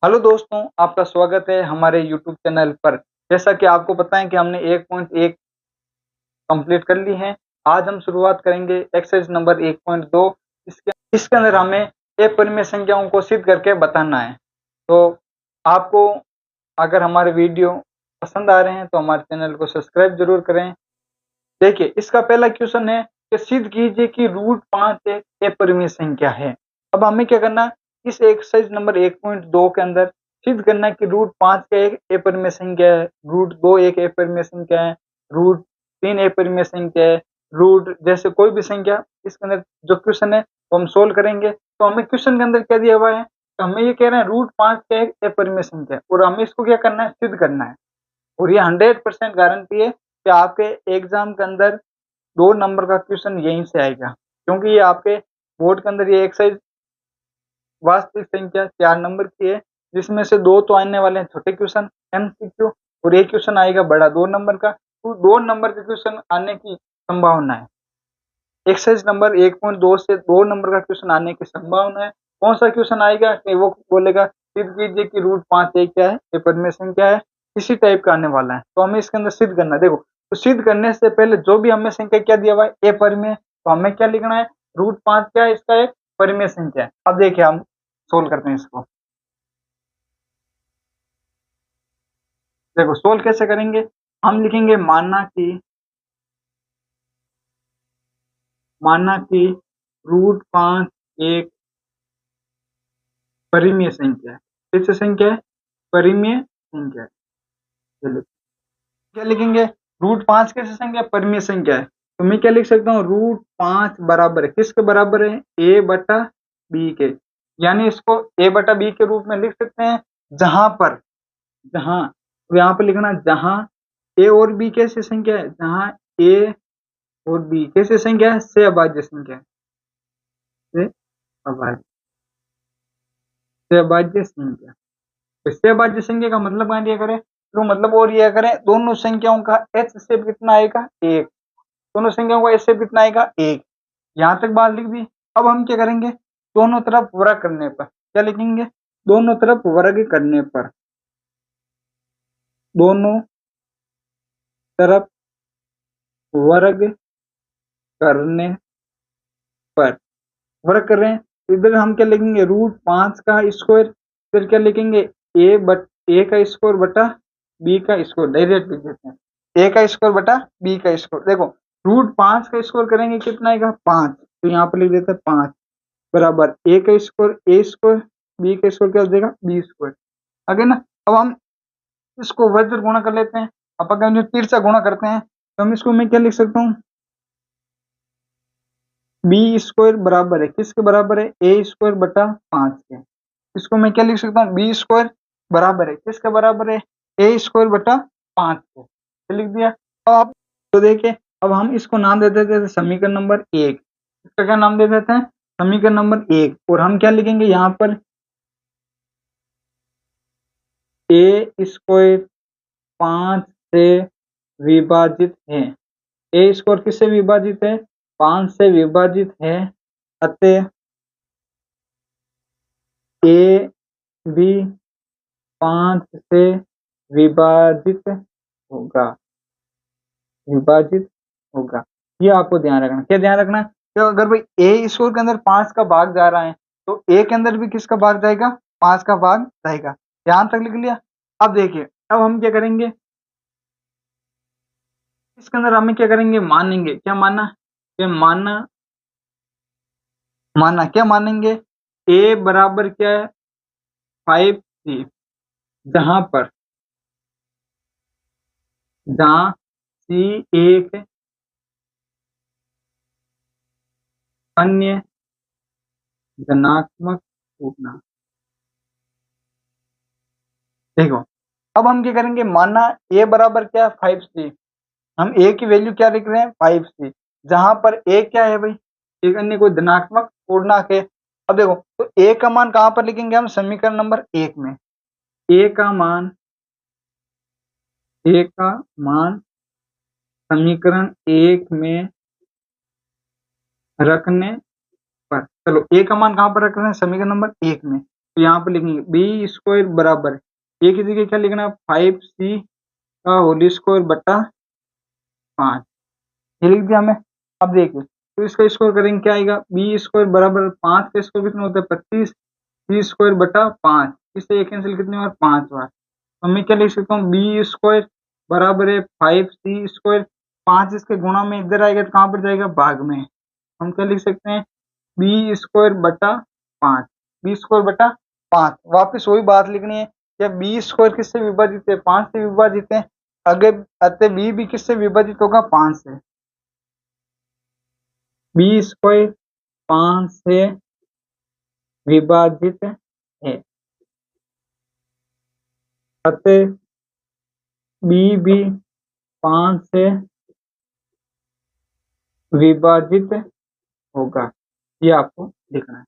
Hello दोस्तों, आपका स्वागत है हमारे यूट्यूब चैनल पर। जैसा कि आपको पता है कि हमने 1.1 कंप्लीट कर ली है। आज हम शुरुआत करेंगे एक्सरसाइज नंबर 1.2। इसके अंदर हमें अपरिमेय संख्याओं को सिद्ध करके बताना है। तो आपको अगर हमारे वीडियो पसंद आ रहे हैं तो हमारे चैनल को सब्सक्राइब जरूर करें। देखिए, इसका पहला क्वेश्चन है कि सिद्ध कीजिए कि रूट 5 एक अपरिमेय संख्या है। अब हमें क्या करना है, इस एक्सरसाइज नंबर 1.2 के अंदर सिद्ध करना है कि रूट 5 का एक अपरिमेय संख्या है, रूट 2 एक अपरिमेय संख्या है, रूट 3 अपरिमेय संख्या है, रूट जैसे कोई भी संख्या। इसके अंदर जो क्वेश्चन है वो हम सोल्व करेंगे। तो हमें क्वेश्चन के अंदर क्या दिया हुआ है, तो हमें ये कह रहे हैं रूट 5 का एक अपरिमेय संख्या है और हमें इसको क्या करना है, सिद्ध करना है। और ये 100% गारंटी है कि आपके एग्जाम के अंदर 2 नंबर का क्वेश्चन यहीं से आएगा, क्योंकि ये आपके बोर्ड के अंदर ये एक्सरसाइज वास्तविक संख्या 4 नंबर की है, जिसमें से 2 तो आने वाले हैं छोटे क्वेश्चन एमसीक्यू और एक क्वेश्चन आएगा बड़ा 2 नंबर का। तो 2 नंबर के क्वेश्चन आने की संभावना है। एक्सरसाइज नंबर 1.2 से 2 नंबर का क्वेश्चन आने की संभावना है। कौन सा क्वेश्चन आएगा कि वो बोलेगा सिद्ध कीजिए कि रूट 5 एक क्या है, अपरिमेय संख्या है, इसी टाइप का आने वाला है। तो हमें इसके अंदर सिद्ध करना है। देखो, तो सिद्ध करने से पहले जो भी हमें संख्या क्या दिया हुआ है, अपरिमेय, तो हमें क्या लिखना है, रूट 5 क्या है, इसका एक परिमेय संख्या है। अब देखिए हम सोल्व करते हैं इसको। देखो सोल्व कैसे करेंगे, हम लिखेंगे माना कि रूट 5 एक परिमेय संख्या है। किस संख्या है, परिमेय संख्या है। चलिए क्या लिखेंगे, रूट 5 कैसे संख्या, परिमेय संख्या है। तो मैं क्या लिख सकता हूँ, रूट 5 बराबर है, किसके बराबर है, ए बटा बी के। यानी इसको ए बटा बी के रूप में लिख सकते हैं, जहां पर जहां तो यहाँ पर लिखना, जहां ए और बी कैसी संख्या है, जहां ए और बी कैसी संख्या है, से अभाज्य संख्या है, से अभाज्य से अभाज्य संख्या। इससे अभाज्य संख्या का मतलब मान लिया करें, तो मतलब और ये करें, दोनों संख्याओं का एच से कितना आएगा, एक। दोनों संख्याओं का एच से कितना आएगा, एक। यहां तक बात लिख दी। अब हम क्या करेंगे, दोनों तरफ वर्ग करने पर क्या लिखेंगे, दोनों तरफ वर्ग करने पर, दोनों तरफ वर्ग करने पर, वर्ग कर रहे हैं तो इधर हम क्या लिखेंगे, रूट 5 का स्क्वायर, फिर क्या लिखेंगे, ए का स्क्वायर बटा बी का स्क्वायर, डायरेक्ट लिख देते हैं, ए का स्क्वायर बटा बी का स्क्वायर। देखो रूट 5 का स्क्वायर करेंगे कितना आएगा, 5, तो यहाँ पर लिख देते हैं 5 बराबर ए का स्क्वायर, ए स्क्वायर, बी का स्क्वायर क्या हो जाएगा, बी स्क्वायर। आगे ना, अब हम इसको वज्र गुणा कर लेते हैं। अब अगर जो तिरछा गुणा करते हैं तो हम इसको मैं क्या लिख सकता हूँ, बी स्क्वायर बराबर है, किसके बराबर है, ए स्क्वायर बटा 5 के। इसको मैं क्या लिख सकता हूँ, बी स्क्वायर बराबर है, किसके बराबर है, ए स्क्वायर बटा 5 के। तो लिख दिया। अब आप तो देखिए, अब हम इसको नाम दे देते हैं समीकरण नंबर 1। इसका क्या नाम दे देते हैं, समीकरण नंबर 1। और हम क्या लिखेंगे यहाँ पर, ए स्क्वायर 5 से विभाजित है, ए स्क्वायर किससे विभाजित है, 5 से विभाजित है, अतः ए भी 5 से विभाजित होगा, विभाजित होगा। ये आपको ध्यान रखना। क्या ध्यान रखना, तो अगर भाई ए स्क्वायर के अंदर 5 का भाग जा रहा है तो ए के अंदर भी किसका भाग जाएगा, 5 का भाग जाएगा। ध्यान तक लिख लिया। अब देखिए, अब हम क्या करेंगे, इसके अंदर हमें क्या करेंगे, मानेंगे। क्या माना, ये माना, माना क्या मानेंगे, ए बराबर क्या है, 5c, जहां पर, जहां सी एक अन्य धनात्मक पूर्णांक। देखो अब हम क्या करेंगे, माना ए बराबर क्या है, 5c, हम ए की वैल्यू क्या लिख रहे हैं, 5c, जहां पर ए क्या है भाई, एक अन्य कोई धनात्मक पूर्णांक है। अब देखो, तो ए का मान कहां पर लिखेंगे हम, समीकरण नंबर 1 में। ए का मान, ए का मान समीकरण 1 में रखने पर, चलो ए का मान कहां पर रख रहे हैं, समीकरण नंबर 1 में। तो यहाँ पर लिखेंगे बी स्क्वायर बराबर ए की जगह क्या लिखना, 5c का होल स्क्वायर बटा 5, ये लिख दिया हमें। अब देखिए तो इसका स्क्वायर करेंगे क्या आएगा, बी स्क्वायर बराबर 5 का स्क्वायर कितना होता है 25, सी स्क्वायर बटा 5, इससे एक कैंसिल कितनी बार 5 बार। तो मैं क्या लिख सकता हूँ, बी स्क्वायर बराबर है 5c स्क्वायर, 5 इसके गुणा में इधर आएगा तो कहाँ पर जाएगा, भाग में। हम क्या लिख सकते हैं, बी स्क्वायर बटा 5, बी स्क्वायर बटा 5। वापिस वही बात लिखनी है, क्या बी स्क्वायर किससे विभाजित है, 5 से विभाजित है। अगर अतः बी भी किससे विभाजित होगा, 5 से। बी स्क्वायर 5 से विभाजित है, अतः बी भी 5 से विभाजित होगा, ये आपको लिखना है।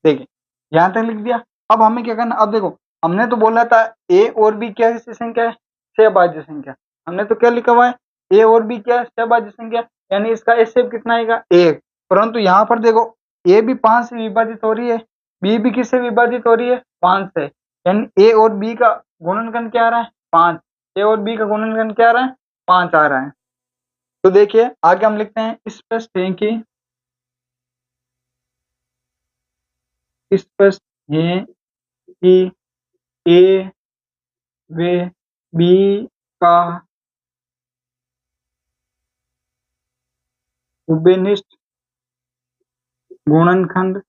देखिए यहां तक लिख दिया। अब हमें क्या करना, अब देखो हमने तो बोला था ए और बी क्या है, संख्या है, सहभाज्य संख्या। हमने तो क्या लिखा हुआ है, ए और बी क्या है, सहभाज्य संख्या, यानी इसका एचसीएफ कितना आएगा, 1। परंतु यहाँ पर देखो ए भी 5 से विभाजित हो रही है, बी भी किससे विभाजित हो रही है, 5 से, यानी ए और बी का गुणनखंड क्या आ रहा है, 5। ए और बी का गुणनखंड क्या आ रहा है, 5 आ रहा है। तो देखिए आगे हम लिखते हैं, स्पष्ट है कि ए व बी का उभयनिष्ठ गुणनखंड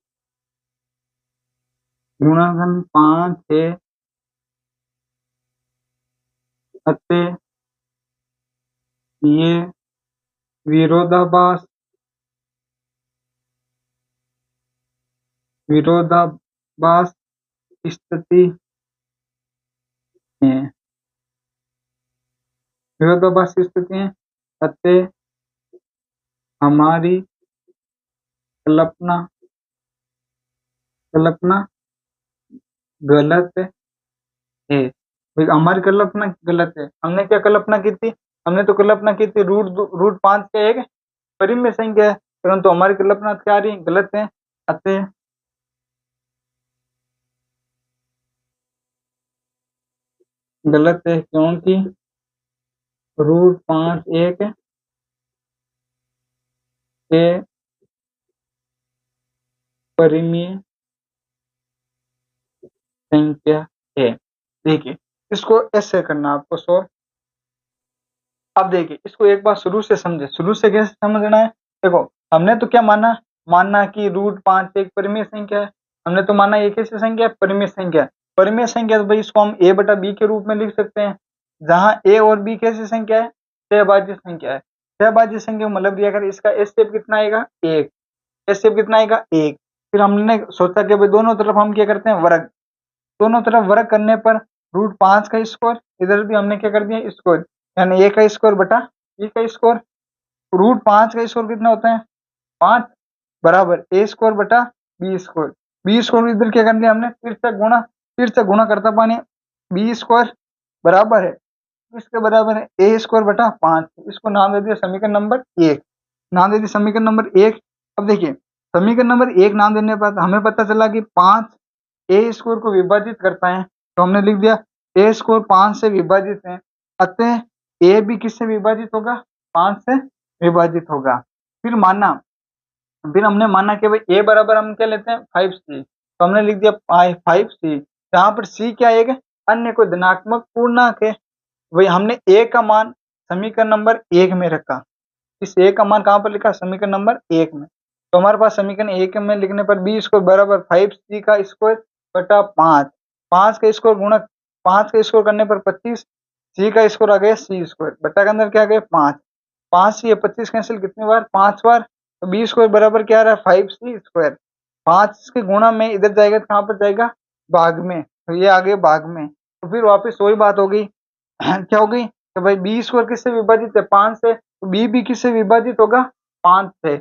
5 है, अतः ये विरोधाभास स्थिति है, विरोधाभास स्थिति है, अतः हमारी कल्पना गलत है। हमारी कल्पना गलत है। हमने क्या कल्पना की थी, हमने तो कल्पना की थी रूट 5 का एक परिमेय संख्या है, परंतु हमारी कल्पना क्या आ रही है, गलत है। अतः गलत है क्योंकि रूट 5 एक से परिमेय संख्या है। देखिए इसको ऐसे करना आपको सॉल्व। अब देखिए इसको एक बार शुरू से समझे, शुरू से कैसे समझना है। देखो हमने तो क्या माना कि रूट 5 एक परिमेय संख्या है। हमने तो माना ये कैसी संख्या है, परिमेय संख्या। परिमेय संख्या तो भाई इसको हम a बटा b के रूप में लिख सकते हैं, जहां a और b कैसी संख्या है, सहभाज्य संख्या है। सहभाज्य संख्या मतलब दिया कर इसका एचसीएफ कितना आएगा, 1। एचसीएफ कितना आएगा, 1। फिर हमने सोचा कि भाई दोनों तरफ हम क्या करते हैं, वर्ग। दोनों तरफ वर्ग करने पर रूट 5 का स्क्वायर, इधर भी हमने क्या कर दिया, स्क्वायर, यानी a का स्क्वायर बटा b का स्क्वायर। रूट 5 का स्क्वायर कितना होता है, 5, बराबर a स्क्वायर बटा b स्क्वायर। b स्क्वायर इधर क्या कर दिया हमने, तिरछा गुणा करता पानी, b स्क्वायर बराबर है, इसके बराबर है a स्क्वायर बटा 5। इसको नाम दे दिया समीकरण नंबर 1, नाम दे दिया समीकरण नंबर 1। अब देखिए समीकरण नंबर 1 नाम देने पर हमें पता चला कि 5 ए स्क्वायर को विभाजित करता है, तो हमने लिख दिया ए स्क्वायर 5 से विभाजित है, अतः ए भी किससे विभाजित होगा, 5 से विभाजित होगा। फिर हमने माना कि भाई ए बराबर हम क्या लेते हैं, 5c, तो हमने लिख दिया 5c, जहां पर c क्या है, अन्य कोई धनात्मक पूर्णांक है। वही हमने ए का मान समीकरण नंबर 1 में रखा, इस ए का मान कहां पर लिखा, समीकरण नंबर 1 में। तो हमारे पास समीकरण 1 में लिखने पर बी स्क्वायर बराबर 5c का स्क्वायर बटा 5, 5 का स्क्वायर गुणक 5 का स्क्वायर करने पर 25, सी का स्क्वायर आ गया सी स्क्वायर, बटा के अंदर क्या आ गया 5, 5 से 25 कैंसिल कितनी बार, 5 बार। तो बी स्क्वायर बराबर क्या आ रहा है, 5c स्क्वायर। 5 के गुणा में इधर जाएगा तो कहां पर जाएगा, भाग में, तो ये आ गए भाग में। तो फिर वापस वही बात हो गई क्या हो गई, तो भाई बी स्क्वायर किससे विभाजित है, 5 से, तो बी भी किससे विभाजित होगा, 5 से।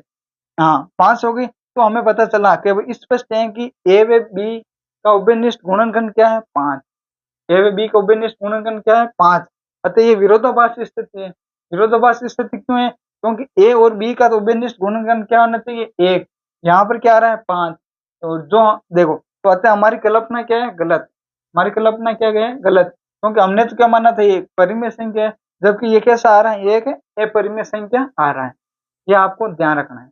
हाँ 5 हो गई। तो हमें पता चला कि भाई स्पष्ट है कि ए व बी का उभयनिष्ठ गुणनखंड क्या है, 5। ए व बी का उभयनिष्ठ गुणनखंड क्या है, 5। अतः ये विरोधाभास स्थिति है। विरोधाभास स्थिति क्यों है, क्योंकि ए और बी का तो उभयनिष्ठ गुणनखंड क्या होना चाहिए, 1। यहाँ पर क्या आ रहा है, 5। तो जो देखो तो अतः हमारी कल्पना क्या है? गलत। हमारी कल्पना क्या है? गलत, क्योंकि हमने तो क्या माना था, ये परिमेय संख्या है, जबकि ये कैसा आ रहा है? एक अपरिमेय संख्या आ रहा है। ये आपको ध्यान रखना है।